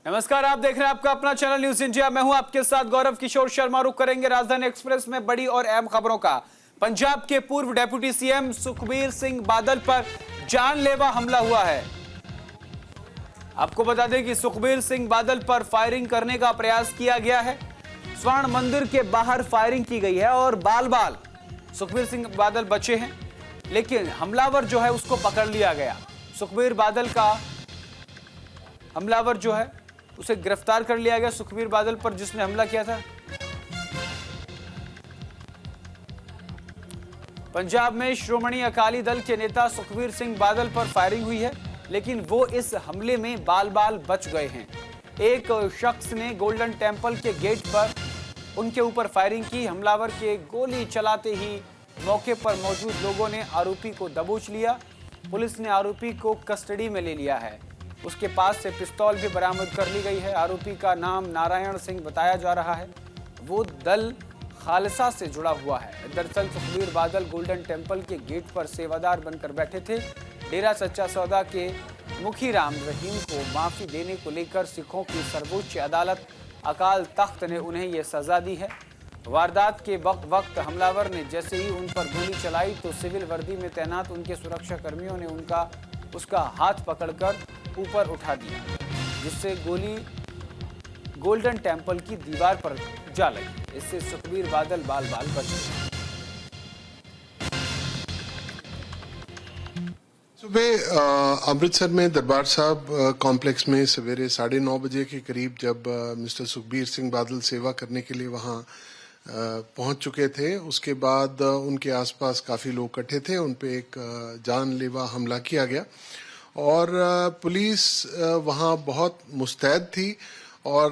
नमस्कार, आप देख रहे हैं आपका अपना चैनल न्यूज इंडिया। मैं हूं आपके साथ गौरव किशोर शर्मा। रुक करेंगे राजधानी एक्सप्रेस में बड़ी और अहम खबरों का। पंजाब के पूर्व डेप्यूटी सीएम सुखबीर सिंह बादल पर जानलेवा हमला हुआ है। आपको बता दें कि सुखबीर सिंह बादल पर फायरिंग करने का प्रयास किया गया है। स्वर्ण मंदिर के बाहर फायरिंग की गई है और बाल बाल सुखबीर सिंह बादल बचे हैं, लेकिन हमलावर जो है उसको पकड़ लिया गया। सुखबीर बादल का हमलावर जो है उसे गिरफ्तार कर लिया गया। सुखबीर बादल पर जिसने हमला किया था। पंजाब में श्रोमणी अकाली दल के नेता सुखबीर सिंह बादल पर फायरिंग हुई है, लेकिन वो इस हमले में बाल बाल बच गए हैं। एक शख्स ने गोल्डन टेंपल के गेट पर उनके ऊपर फायरिंग की। हमलावर के गोली चलाते ही मौके पर मौजूद लोगों ने आरोपी को दबोच लिया। पुलिस ने आरोपी को कस्टडी में ले लिया है। उसके पास से पिस्तौल भी बरामद कर ली गई है। आरोपी का नाम नारायण सिंह बताया जा रहा है। वो दल खालसा से जुड़ा हुआ है। दरअसल सुखबीर बादल गोल्डन टेंपल के गेट पर सेवादार बनकर बैठे थे। डेरा सच्चा सौदा के मुखी राम रहीम को माफी देने को लेकर सिखों की सर्वोच्च अदालत अकाल तख्त ने उन्हें यह सजा दी है। वारदात के वक्त हमलावर ने जैसे ही उन पर गोली चलाई तो सिविल वर्दी में तैनात उनके सुरक्षा कर्मियों ने उसका हाथ पकड़कर ऊपर उठा दिया, जिससे गोली गोल्डन टेंपल की दीवार पर जा लगी। इससे सुखबीर बादल बाल बाल बच गए। सुबह अमृतसर में दरबार साहब कॉम्प्लेक्स में सवेरे 9:30 बजे के करीब जब मिस्टर सुखबीर सिंह बादल सेवा करने के लिए वहां पहुंच चुके थे, उसके बाद उनके आसपास काफी लोग इकट्ठे थे। उन पे एक जानलेवा हमला किया गया और पुलिस वहां बहुत मुस्तैद थी और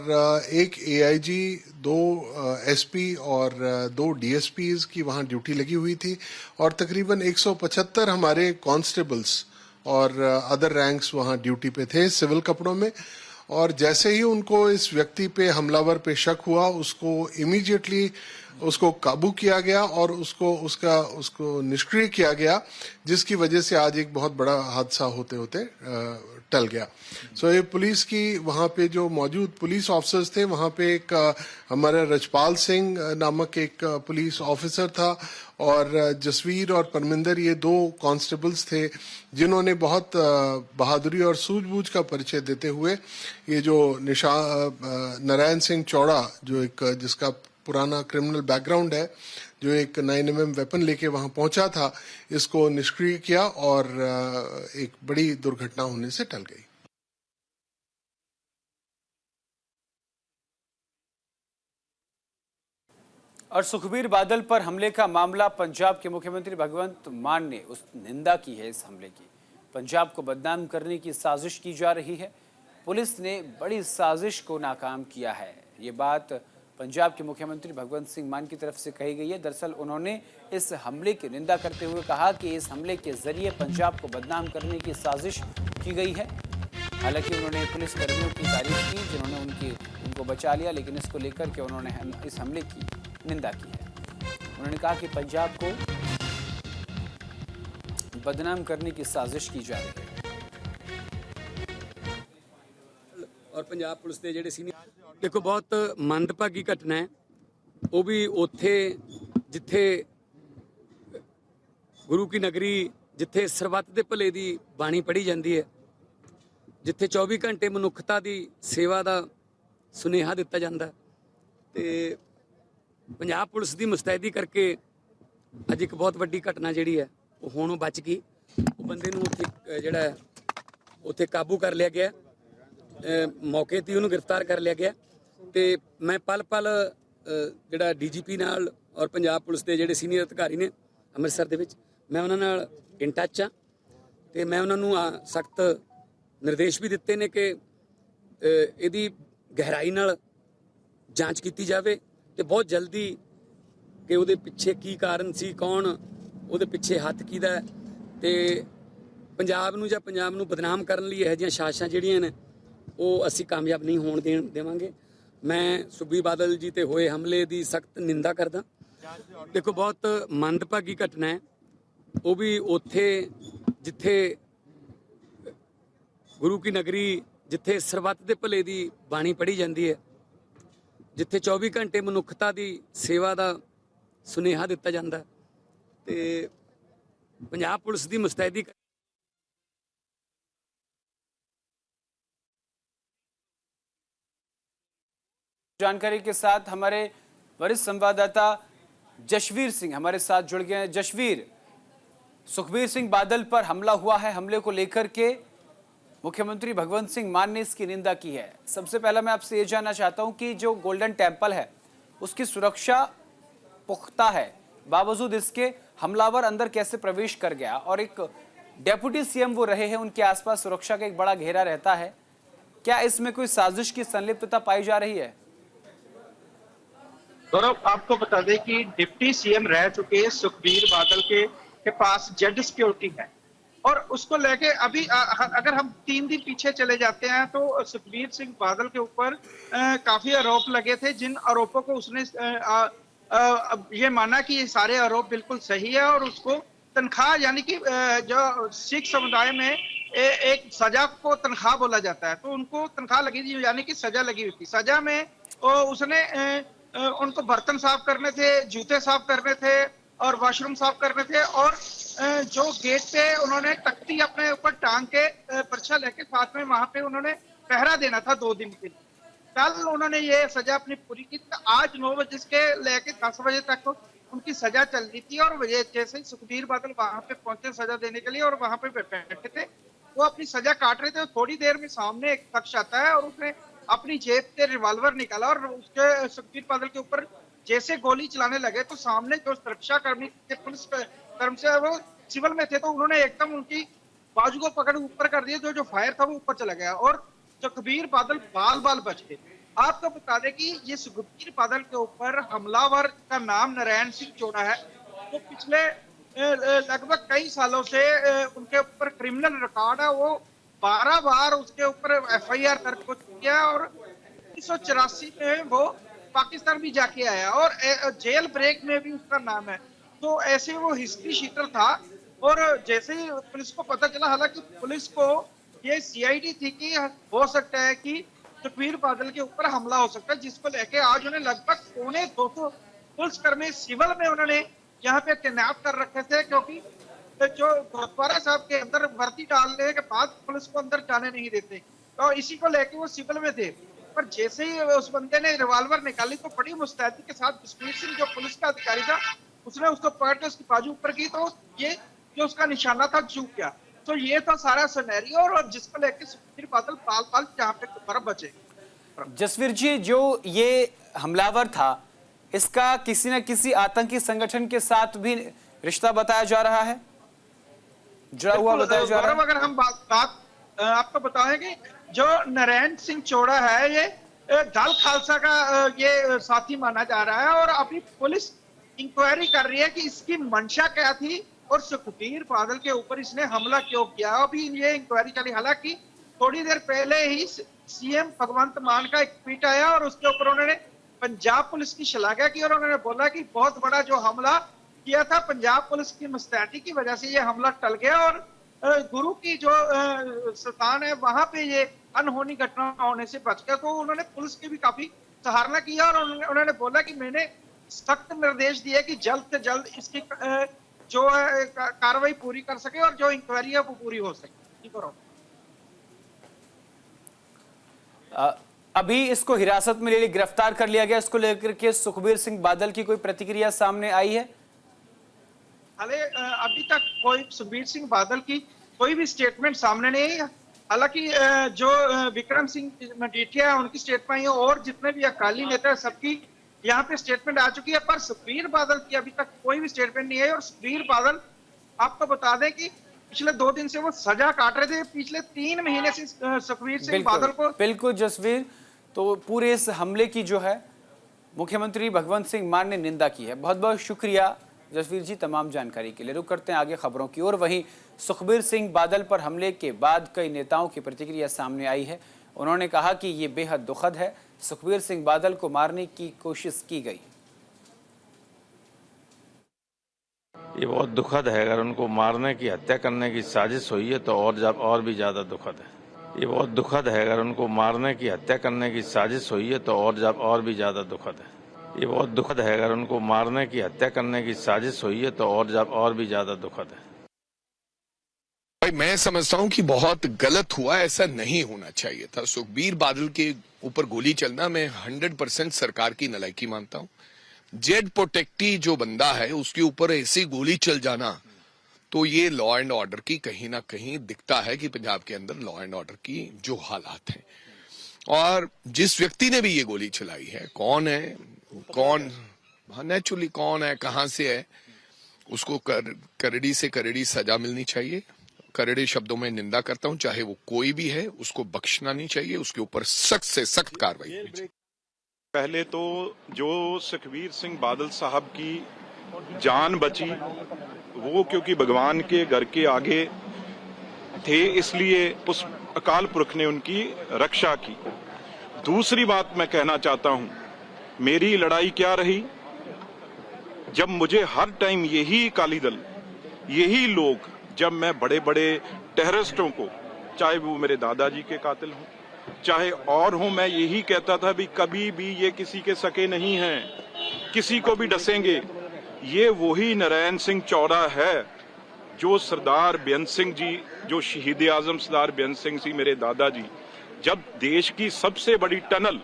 एक एआईजी, 2 एसपी और 2 डीएसपीज की वहां ड्यूटी लगी हुई थी और तकरीबन 175 हमारे कांस्टेबल्स और अदर रैंक्स वहां ड्यूटी पे थे सिविल कपड़ों में। और जैसे ही उनको इस व्यक्ति पे, हमलावर पे शक हुआ, उसको इमीडिएटली उसको काबू किया गया और उसको निष्क्रिय किया गया, जिसकी वजह से आज एक बहुत बड़ा हादसा होते होते टल गया। सो ये पुलिस की वहां पे जो मौजूद पुलिस ऑफिसर्स थे, वहां पे एक हमारा रजपाल सिंह नामक एक पुलिस ऑफिसर था और जसवीर और परमिंदर, ये 2 कांस्टेबल्स थे जिन्होंने बहुत बहादुरी और सूझबूझ का परिचय देते हुए ये जो नारायण सिंह चौड़ा, जो एक जिसका पुराना क्रिमिनल बैकग्राउंड है, जो एक 9mm वेपन लेके वहां पहुंचा था, इसको निष्क्रिय किया और एक बड़ी दुर्घटना होने से टल गई। और सुखबीर बादल पर हमले का मामला पंजाब के मुख्यमंत्री भगवंत मान ने उस निंदा की है। इस हमले की पंजाब को बदनाम करने की साजिश की जा रही है। पुलिस ने बड़ी साजिश को नाकाम किया है। ये बात पंजाब के मुख्यमंत्री भगवंत सिंह मान की तरफ से कही गई है। दरअसल उन्होंने इस हमले की निंदा करते हुए कहा कि इस हमले के जरिए पंजाब को बदनाम करने की साजिश की गई है। हालांकि उन्होंने पुलिस कर्मियों की तारीफ की जिन्होंने उनको बचा लिया, लेकिन इसको लेकर के उन्होंने इस हमले की निंदा की है। उन्होंने कहा कि पंजाब को बदनाम करने की साजिश की जा रही है। और पंजाब पुलिस के ਜਿਹੜੇ ਸੀਨੀਅਰ देखो बहुत मंदभागी घटना है। वो भी उत्थे जिथे गुरु की नगरी, जिथे सरबत के भले की बाणी पढ़ी जाती है, जिथे 24 घंटे मनुखता की सेवा का सुनेहा दिता जाता है, तो पंजाब पुलिस की मुस्तैदी करके अज एक बहुत वड्डी घटना जी है वो होणों बच गई। वो बंदे नूं जिहड़ा उत्थे काबू कर लिया गया, मौके ते उन्होंने गिरफ्तार कर लिया गया। तो मैं पल पल जिहड़ा डीजीपी नाल और पंजाब पुलिस के जिहड़े सीनियर अधिकारी ने अमृतसर दे विच, मैं उन्हां नाल इन टच हाँ। तो मैं उन्होंने सख्त निर्देश भी दिते ने कि इहदी गहराई नाल जांच की जाए तो बहुत जल्दी कि उहदे पिछे की कारण सी, कौन उहदे पिछे हथ कीदा है, ते पंजाब नूं जां पंजाब नूं बदनाम करन लई इहो जिहियां साजिशां जिहड़ियां ने वो असीं कामयाब नहीं होण देवांगे। मैं सुखबीर बादल जी ते होए हमले की सख्त निंदा करदा। देखो बहुत मंदभागी घटना है। वो भी उत्थे जिथे गुरु की नगरी ਜਿੱਥੇ ਸਰਬੱਤ ਦੇ ਭਲੇ ਦੀ ਬਾਣੀ ਪੜ੍ਹੀ ਜਾਂਦੀ ਹੈ, ਜਿੱਥੇ 24 ਘੰਟੇ ਮਨੁੱਖਤਾ ਦੀ ਸੇਵਾ ਦਾ ਸੁਨੇਹਾ ਦਿੱਤਾ ਜਾਂਦਾ ਹੈ ਤੇ ਪੰਜਾਬ ਪੁਲਿਸ ਦੀ ਮੁਸਤੈਦੀ जानकारी के साथ हमारे वरिष्ठ संवाददाता जशवीर सिंह हमारे साथ जुड़ गए हैं। जशवीर, सुखबीर सिंह बादल पर हमला हुआ है, हमले को लेकर के मुख्यमंत्री भगवंत सिंह मान ने इसकी निंदा की है। सबसे पहला मैं आपसे ये जानना चाहता हूं कि जो गोल्डन टेम्पल है उसकी सुरक्षा पुख्ता है, बावजूद इसके हमलावर अंदर कैसे प्रवेश कर गया? और एक डेप्यूटी सीएम वो रहे हैं, उनके आसपास सुरक्षा का एक बड़ा घेरा रहता है, क्या इसमें कोई साजिश की संलिप्तता पाई जा रही है? गौरव, आपको बता दें कि डिप्टी सीएम रह चुके सुखबीर बादल के पास जेड सिक्योरिटी है और उसको लेके अभी अगर हम 3 दिन पीछे चले जाते हैं तो सुखबीर सिंह बादल के ऊपर काफी आरोप लगे थे, जिन आरोपों को उसने ये माना कि ये सारे आरोप बिल्कुल सही है और उसको तनख्वाह, यानी कि जो सिख समुदाय में एक सजा को तनख्वाह बोला जाता है, तो उनको तनख्वाह लगी थी, यानी कि सजा लगी हुई थी। सजा में उसने उनको बर्तन साफ करने थे, जूते साफ करने थे और वॉशरूम साफ करने थे और जो गेट पे उन्होंने तख्ती अपने ऊपर टांग के पर्चा लेके साथ में वहां पे उन्होंने पहरा देना था 2 दिन के लिए। कल उन्होंने ये सजा अपनी पूरी की, आज 9 बजे से लेके 10 बजे तक उनकी सजा चल रही थी और जैसे ही सुखबीर बादल वहां पे पहुंचे सजा देने के लिए और वहां पे बैठे थे, वो अपनी सजा काट रहे थे। थोड़ी देर में सामने एक शख्स आता है और उसने अपनी जेब से रिवॉल्वर निकाला और उसके सुखबीर बादल के ऊपर जैसे गोली चलाने लगे तो सामने जो सुरक्षा कर्मी थे, पुलिस कर्मचारी से वो सिविल में थे, तो उन्होंने एकदम उनकी बाजू को पकड़ ऊपर कर दिया, जो फायर था वो ऊपर चला गया और सुखबीर बादल बाल बच गए। आपको बता दें कि ये सुखबीर बादल के ऊपर हमलावर का नाम नारायण सिंह चोड़ा है, तो पिछले लगभग कई सालों से उनके ऊपर क्रिमिनल रिकॉर्ड है। वो 12 बार उसके ऊपर FIR दर्ज हो चुकी है और 1984 में वो पाकिस्तान भी जाके आया और जेल ब्रेक में भी उसका नाम है, तो ऐसे वो हिस्ट्री शीटर था। और जैसे ही पुलिस को पता चला, हालांकि पुलिस को ये CID थी कि हो सकता है कि सुखबीर बादल के ऊपर हमला हो सकता है, जिसको लेके आज उन्हें लगभग 250 पुलिसकर्मी सिविल में उन्होंने यहाँ पे तैनात कर रखे थे, क्योंकि जो गुरुद्वारा साहब के अंदर वर्दी डालने के बाद पुलिस को अंदर जाने नहीं देते, तो इसी को लेके वो सिविल में थे। पर जैसे ही उस बंदे ने रिवॉल्वर निकाली तो बड़ी मुस्तैदी के साथ जसवीर सिंह जो पुलिस का अधिकारी था, उसने उसको पकड़ के उसकी बाजू ऊपर की, तो ये जो उसका निशाना था चूक गया। तो ये था सारा सिनेरियो और जिसको लेके सुखबीर बादल पाल जहाँ पे बर्फ बचे। जसवीर जी, जो ये हमलावर था इसका किसी न किसी आतंकी संगठन के साथ भी रिश्ता बताया जा रहा है, जुड़ा हुआ बताया जा रहा है। अगर हम बात आपको बताएं कि जो नारायण सिंह चोड़ा है, ये दल खालसा का ये साथी माना जा रहा है और अभी पुलिस इंक्वायरी कर रही है कि इसकी मंशा क्या थी और सुखबीर बादल के ऊपर इसने हमला क्यों किया। अभी ये इंक्वायरी चली। हालांकि थोड़ी देर पहले ही CM भगवंत मान का एक ट्वीट आया और उसके ऊपर उन्होंने पंजाब पुलिस की श्लाघा की और उन्होंने बोला कि बहुत बड़ा जो हमला किया था पंजाब पुलिस की मुस्तैदी की वजह से ये हमला टल गया और गुरु की जो स्थान है वहां पे ये अनहोनी घटना होने से बच गया। तो उन्होंने पुलिस की भी काफी सराहना किया और उन्होंने बोला कि मैंने सख्त निर्देश दिए कि जल्द से जल्द इसकी जो कार्रवाई पूरी कर सके और जो इंक्वायरी है वो पूरी हो सके। अभी इसको हिरासत में ले ली, गिरफ्तार कर लिया गया, इसको लेकर के सुखबीर सिंह बादल की कोई प्रतिक्रिया सामने आई है? अभी तक कोई सुखबीर सिंह बादल की कोई भी स्टेटमेंट सामने नहीं है। हालांकि जो विक्रम सिंह मजीठिया है उनकी स्टेटमेंट आई है और जितने भी अकाली नेता है सबकी यहाँ पे स्टेटमेंट आ चुकी है, पर सुखबीर बादल की अभी तक कोई भी स्टेटमेंट नहीं है। और सुखबीर बादल आपको बता दें कि पिछले 2 दिन से वो सजा काट रहे थे, पिछले 3 महीने से सुखबीर सिंह बादल को। बिल्कुल जसवीर, तो पूरे इस हमले की जो है मुख्यमंत्री भगवंत सिंह मान ने निंदा की है। बहुत बहुत शुक्रिया जसवीर जी तमाम जानकारी के लिए। रुक करते हैं आगे खबरों की ओर। वहीं सुखबीर सिंह बादल पर हमले के बाद कई नेताओं की प्रतिक्रिया सामने आई है। उन्होंने कहा कि ये बेहद दुखद है, सुखबीर सिंह बादल को मारने की कोशिश की गई। ये बहुत दुखद है, अगर उनको मारने की हत्या करने की साजिश हुई है तो और भी ज़्यादा दुखद है। ये बहुत दुखद है। अगर उनको मारने की, हत्या करने की साजिश हुई है तो और भी ज्यादा दुखद है। ये बहुत दुखद है। अगर उनको मारने की, हत्या करने की साजिश हुई है तो और भी ज्यादा दुखद है। भाई मैं समझता हूं कि बहुत गलत हुआ, ऐसा नहीं होना चाहिए था। सुखबीर बादल के ऊपर गोली चलना, मैं 100% सरकार की नलायकी मानता हूं। जेड प्रोटेक्टी जो बंदा है उसके ऊपर ऐसी गोली चल जाना, तो ये लॉ एंड ऑर्डर की कहीं ना कहीं दिखता है कि पंजाब के अंदर लॉ एंड ऑर्डर की जो हालात हैं। और जिस व्यक्ति ने भी ये गोली चलाई है, कौन है, नेचुरली कौन है, कहां से है, उसको करड़ी से करड़ी सजा मिलनी चाहिए। करड़े शब्दों में निंदा करता हूं, चाहे वो कोई भी है, उसको बख्शना नहीं चाहिए, उसके ऊपर सख्त से सख्त कार्रवाई होनी चाहिए। पहले तो जो सुखबीर सिंह बादल साहब की जान बची, वो क्योंकि भगवान के घर के आगे थे, इसलिए उस अकाल पुरख ने उनकी रक्षा की। दूसरी बात मैं कहना चाहता हूं, मेरी लड़ाई क्या रही, जब मुझे हर टाइम यही अकाली दल, यही लोग, जब मैं बड़े बड़े टेररिस्टों को, चाहे वो मेरे दादाजी के कातिल हों, चाहे और हो, मैं यही कहता था भी कभी भी ये किसी के सके नहीं हैं, किसी को भी डसेंगे। ये वही नारायण सिंह चौड़ा है जो सरदार बेअंत सिंह जी, जो शहीद आजम सरदार बेअंत सिंह जी मेरे दादाजी, जब देश की सबसे बड़ी टनल,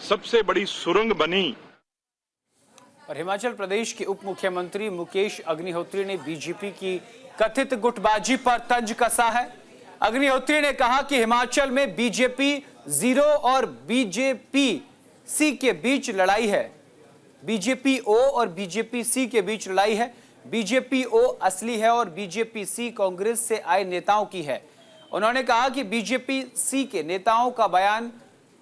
सबसे बड़ी सुरंग बनी। और हिमाचल प्रदेश के उप मुख्यमंत्री मुकेश अग्निहोत्री ने बीजेपी की कथित गुटबाजी पर तंज कसा है। अग्निहोत्री ने कहा कि हिमाचल में बीजेपी जीरो और बीजेपी सी के बीच लड़ाई है। बीजेपी ओ और बीजेपी सी के बीच लड़ाई है। बीजेपी ओ असली है और बीजेपी सी कांग्रेस से आए नेताओं की है। उन्होंने कहा कि बीजेपी सी के नेताओं का बयान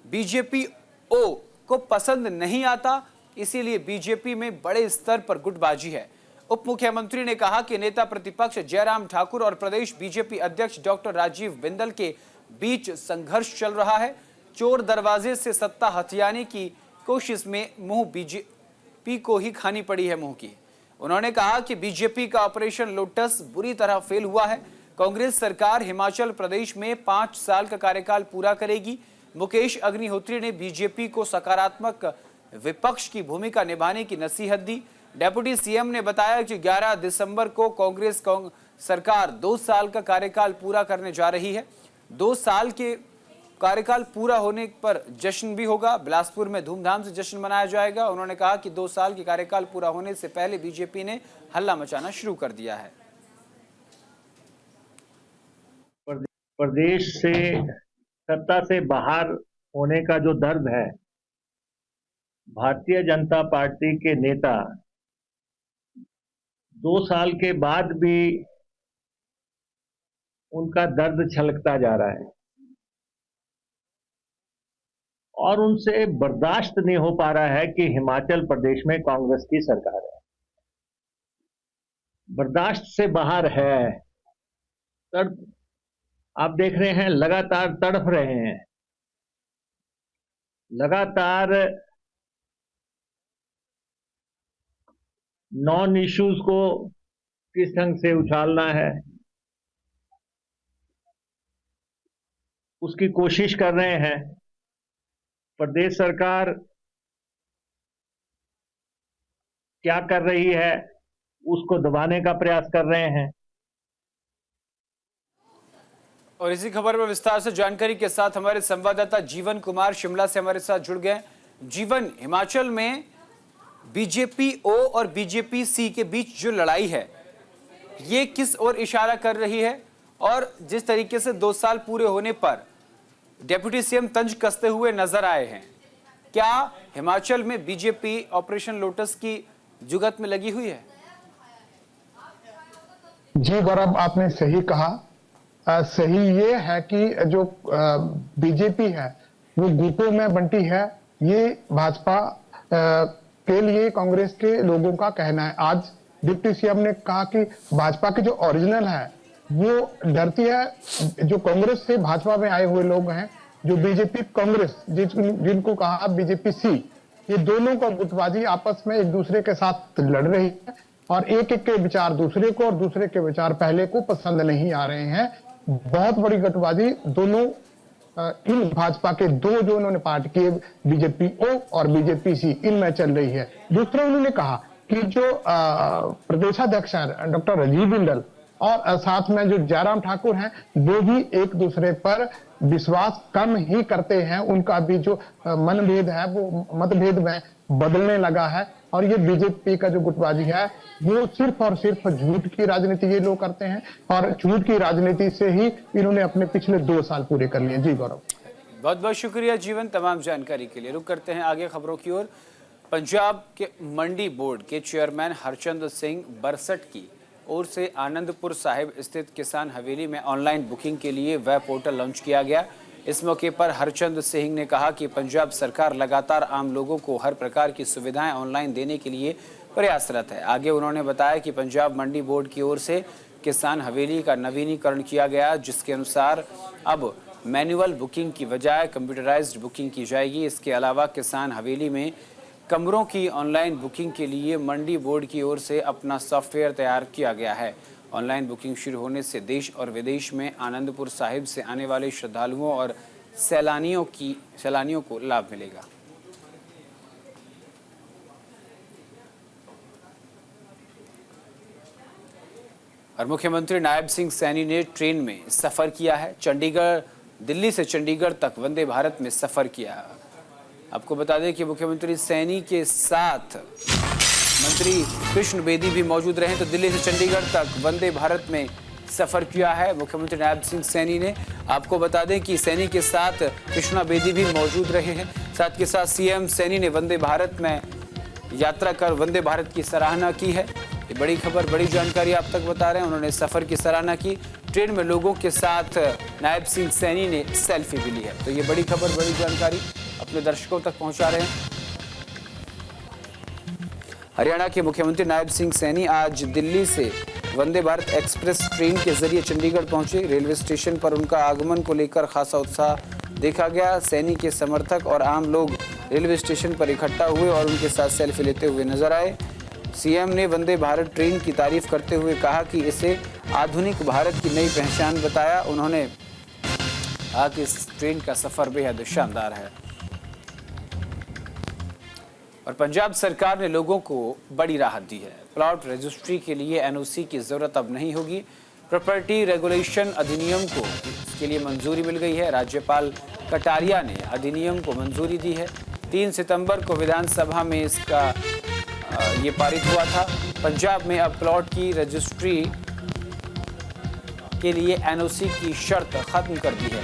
बीजेपी ओ को पसंद नहीं आता, इसीलिए बीजेपी में बड़े स्तर पर गुटबाजी है। उप मुख्यमंत्री ने कहा कि नेता प्रतिपक्ष जयराम ठाकुर और प्रदेश बीजेपी अध्यक्ष डॉक्टर राजीव बिंदल के बीच संघर्ष चल रहा है। चोर दरवाजे से सत्ता हथियाने की कोशिश में मुंह बीजेपी को ही खानी पड़ी है मुंह की। उन्होंने कहा कि बीजेपी का ऑपरेशन लोटस बुरी तरह फेल हुआ है। कांग्रेस सरकार हिमाचल प्रदेश में 5 साल का कार्यकाल पूरा करेगी। मुकेश अग्निहोत्री ने बीजेपी को सकारात्मक विपक्ष की भूमिका निभाने की नसीहत दी। डेप्यूटी सीएम ने बताया कि 11 दिसंबर को कांग्रेस सरकार 2 साल का कार्यकाल पूरा करने जा रही है। 2 साल के कार्यकाल पूरा होने पर जश्न भी होगा। बिलासपुर में धूमधाम से जश्न मनाया जाएगा। उन्होंने कहा कि 2 साल के कार्यकाल पूरा होने से पहले बीजेपी ने हल्ला मचाना शुरू कर दिया है। प्रदेश से सत्ता से बाहर होने का जो दर्द है, भारतीय जनता पार्टी के नेता 2 साल के बाद भी उनका दर्द छलकता जा रहा है और उनसे बर्दाश्त नहीं हो पा रहा है कि हिमाचल प्रदेश में कांग्रेस की सरकार है। बर्दाश्त से बाहर है। आप देख रहे हैं, लगातार तड़फ रहे हैं, लगातार नॉन इश्यूज को किस ढंग से उछालना है उसकी कोशिश कर रहे हैं। प्रदेश सरकार क्या कर रही है उसको दबाने का प्रयास कर रहे हैं। और इसी खबर पर विस्तार से जानकारी के साथ हमारे संवाददाता जीवन कुमार शिमला से हमारे साथ जुड़ गए। जीवन, हिमाचल में बीजेपी ओ और बीजेपी सी के बीच जो लड़ाई है, ये किस ओर इशारा कर रही है? और जिस तरीके से 2 साल पूरे होने पर डेप्यूटी सीएम तंज कसते हुए नजर आए हैं, क्या हिमाचल में बीजेपी ऑपरेशन लोटस की जुगत में लगी हुई है? जी गौरव, आपने सही कहा। सही ये है कि जो बीजेपी है वो गुटों में बंटी है, ये भाजपा के लिए कांग्रेस के लोगों का कहना है। आज डिप्टी सीएम ने कहा कि भाजपा की जो ओरिजिनल है वो डरती है, जो कांग्रेस से भाजपा में आए हुए लोग हैं, जो बीजेपी कांग्रेस जिनको कहा बीजेपी सी, ये दोनों का गुटबाजी आपस में एक दूसरे के साथ लड़ रही है और एक के विचार दूसरे को और दूसरे के विचार पहले को पसंद नहीं आ रहे हैं। बहुत बड़ी गुटबाजी दोनों इन भाजपा के दो जो उन्होंने पार्ट किए, बीजेपी ओ और बीजेपी सी, इनमें चल रही है। दूसरा उन्होंने कहा कि जो प्रदेशाध्यक्ष हैं डॉक्टर राजीव बिंदल और साथ में जो जयराम ठाकुर हैं, वो भी एक दूसरे पर विश्वास कम ही करते हैं। उनका भी जो मनभेद है वो मतभेद में बदलने लगा है। और ये बीजेपी का जो गुटबाजी है वो सिर्फ और सिर्फ झूठ की राजनीति ये लोग करते हैं, और झूठ की राजनीति से ही इन्होंने अपने पिछले 2 साल पूरे कर लिए। जी गौरव, बहुत बहुत शुक्रिया जीवन तमाम जानकारी के लिए। रुक करते हैं आगे खबरों की ओर। पंजाब के मंडी बोर्ड के चेयरमैन हरचंद सिंह बरसट की ओर से आनंदपुर साहिब स्थित किसान हवेली में ऑनलाइन बुकिंग के लिए वेब पोर्टल लॉन्च किया गया। इस मौके पर हरचंद सिंह ने कहा कि पंजाब सरकार लगातार आम लोगों को हर प्रकार की सुविधाएं ऑनलाइन देने के लिए प्रयासरत है। आगे उन्होंने बताया कि पंजाब मंडी बोर्ड की ओर से किसान हवेली का नवीनीकरण किया गया, जिसके अनुसार अब मैनुअल बुकिंग की बजाय कंप्यूटराइज्ड बुकिंग की जाएगी। इसके अलावा किसान हवेली में कमरों की ऑनलाइन बुकिंग के लिए मंडी बोर्ड की ओर से अपना सॉफ्टवेयर तैयार किया गया है। ऑनलाइन बुकिंग शुरू होने से देश और विदेश में आनंदपुर साहिब से आने वाले श्रद्धालुओं और सैलानियों को लाभ मिलेगा। और मुख्यमंत्री नायब सिंह सैनी ने ट्रेन में सफर किया है। दिल्ली से चंडीगढ़ तक वंदे भारत में सफर किया। आपको बता दें कि मुख्यमंत्री सैनी के साथ मंत्री कृष्ण बेदी भी मौजूद रहे, तो दिल्ली से चंडीगढ़ तक वंदे भारत में सफर किया है मुख्यमंत्री नायब सिंह सैनी ने। आपको बता दें कि सैनी के साथ कृष्णा बेदी भी मौजूद रहे हैं। साथ के साथ सीएम सैनी ने वंदे भारत में यात्रा कर वंदे भारत की सराहना की है। ये बड़ी खबर, बड़ी जानकारी आप तक बता रहे हैं। उन्होंने सफर की सराहना की। ट्रेन में लोगों के साथ नायब सिंह सैनी ने सेल्फी भी ली है। तो ये बड़ी खबर, बड़ी जानकारी अपने दर्शकों तक पहुंचा रहे हैं। हरियाणा के मुख्यमंत्री नायब सिंह सैनी आज दिल्ली से वंदे भारत एक्सप्रेस ट्रेन के जरिए चंडीगढ़ पहुंचे। रेलवे स्टेशन पर उनका आगमन को लेकर खासा उत्साह देखा गया। सैनी के समर्थक और आम लोग रेलवे स्टेशन पर इकट्ठा हुए और उनके साथ सेल्फी लेते हुए नजर आए। सीएम ने वंदे भारत ट्रेन की तारीफ करते हुए कहा कि इसे आधुनिक भारत की नई पहचान बताया। उन्होंने कहा कि इस ट्रेन का सफर बेहद शानदार है। और पंजाब सरकार ने लोगों को बड़ी राहत दी है। प्लॉट रजिस्ट्री के लिए एनओसी की जरूरत अब नहीं होगी। प्रॉपर्टी रेगुलेशन अधिनियम को इसके लिए मंजूरी मिल गई है। राज्यपाल कटारिया ने अधिनियम को मंजूरी दी है। 3 सितंबर को विधानसभा में इसका ये पारित हुआ था। पंजाब में अब प्लॉट की रजिस्ट्री के लिए एनओसी की शर्त खत्म कर दी है।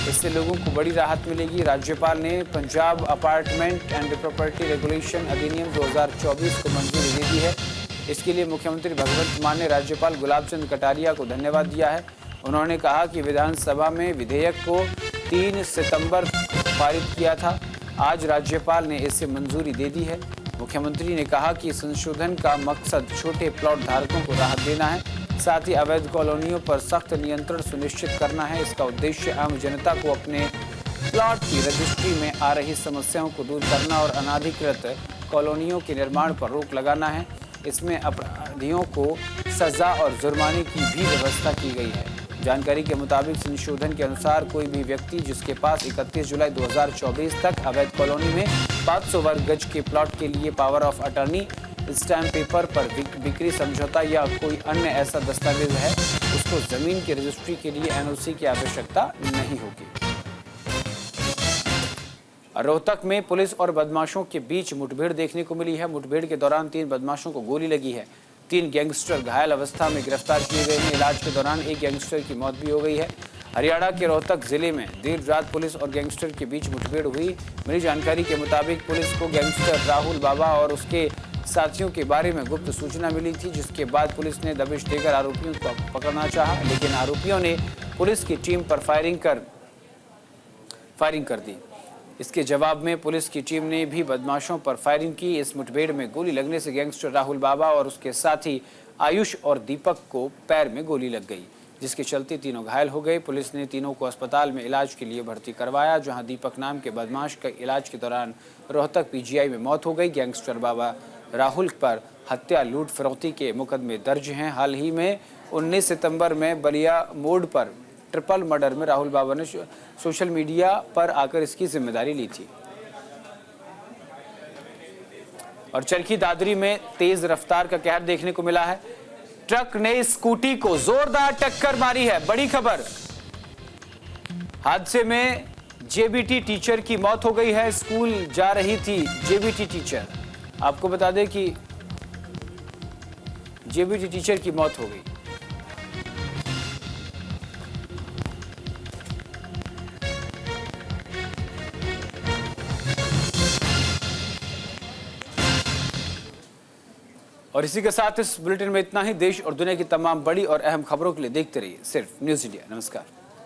इससे लोगों को बड़ी राहत मिलेगी। राज्यपाल ने Punjab apartment and property regulation अधिनियम 2024 को मंजूरी दे दी है। इसके लिए मुख्यमंत्री भगवंत मान ने राज्यपाल गुलाब चंद कटारिया को धन्यवाद दिया है। उन्होंने कहा कि विधानसभा में विधेयक को 3 सितंबर पारित किया था। आज राज्यपाल ने इसे मंजूरी दे दी है। मुख्यमंत्री ने कहा कि संशोधन का मकसद छोटे प्लॉट धारकों को राहत देना है, साथ ही अवैध कॉलोनियों पर सख्त नियंत्रण सुनिश्चित करना है। इसका उद्देश्य आम जनता को अपने प्लॉट की रजिस्ट्री में आ रही समस्याओं को दूर करना और अनाधिकृत कॉलोनियों के निर्माण पर रोक लगाना है। इसमें अपराधियों को सजा और जुर्माने की भी व्यवस्था की गई है। जानकारी के मुताबिक संशोधन के अनुसार कोई भी व्यक्ति जिसके पास 31 जुलाई 2024 तक अवैध कॉलोनी में 500 वर्ग गज के प्लॉट के लिए power of attorney, stamp paper पर बिक्री समझौता या कोई अन्य ऐसा दस्तावेज है, उसको जमीन की रजिस्ट्री के लिए एनओसी की आवश्यकता नहीं होगी। रोहतक में पुलिस और बदमाशों के बीच मुठभेड़ देखने को मिली है। मुठभेड़ के दौरान 3 बदमाशों को गोली लगी है। 3 गैंगस्टर घायल अवस्था में गिरफ्तार किए गए हैं। इलाज के दौरान एक गैंगस्टर की मौत भी हो गई है। हरियाणा के रोहतक जिले में देर रात पुलिस और गैंगस्टर के बीच मुठभेड़ हुई। मिली जानकारी के मुताबिक पुलिस को गैंगस्टर राहुल बाबा और उसके साथियों के बारे में गुप्त सूचना मिली थी, जिसके बाद पुलिस ने दबिश देकर आरोपियों को पकड़ना चाहा, लेकिन आरोपियों ने पुलिस की टीम पर फायरिंग कर दी। इसके जवाब में पुलिस की टीम ने भी बदमाशों पर फायरिंग की। इस मुठभेड़ में गोली लगने से गैंगस्टर राहुल बाबा और उसके साथी आयुष और दीपक को पैर में गोली लग गई, जिसके चलते तीनों घायल हो गए। पुलिस ने तीनों को अस्पताल में इलाज के लिए भर्ती करवाया, जहां दीपक नाम के बदमाश का इलाज के दौरान रोहतक पीजीआई में मौत हो गई। गैंगस्टर बाबा राहुल पर हत्या, लूट, फिरौती के मुकदमे दर्ज हैं। हाल ही में 19 सितंबर में बलिया मोड़ पर ट्रिपल मर्डर में राहुल बाबा ने सोशल मीडिया पर आकर इसकी जिम्मेदारी ली थी। और चरखी दादरी में तेज रफ्तार का कहर देखने को मिला है। ट्रक ने स्कूटी को जोरदार टक्कर मारी है, बड़ी खबर। हादसे में जेबीटी टीचर की मौत हो गई है। स्कूल जा रही थी जेबीटी टीचर। आपको बता दें कि जेबीटी टीचर की मौत हो गई। और इसी के साथ इस बुलेटिन में इतना ही। देश और दुनिया की तमाम बड़ी और अहम खबरों के लिए देखते रहिए सिर्फ न्यूज़ इंडिया। नमस्कार।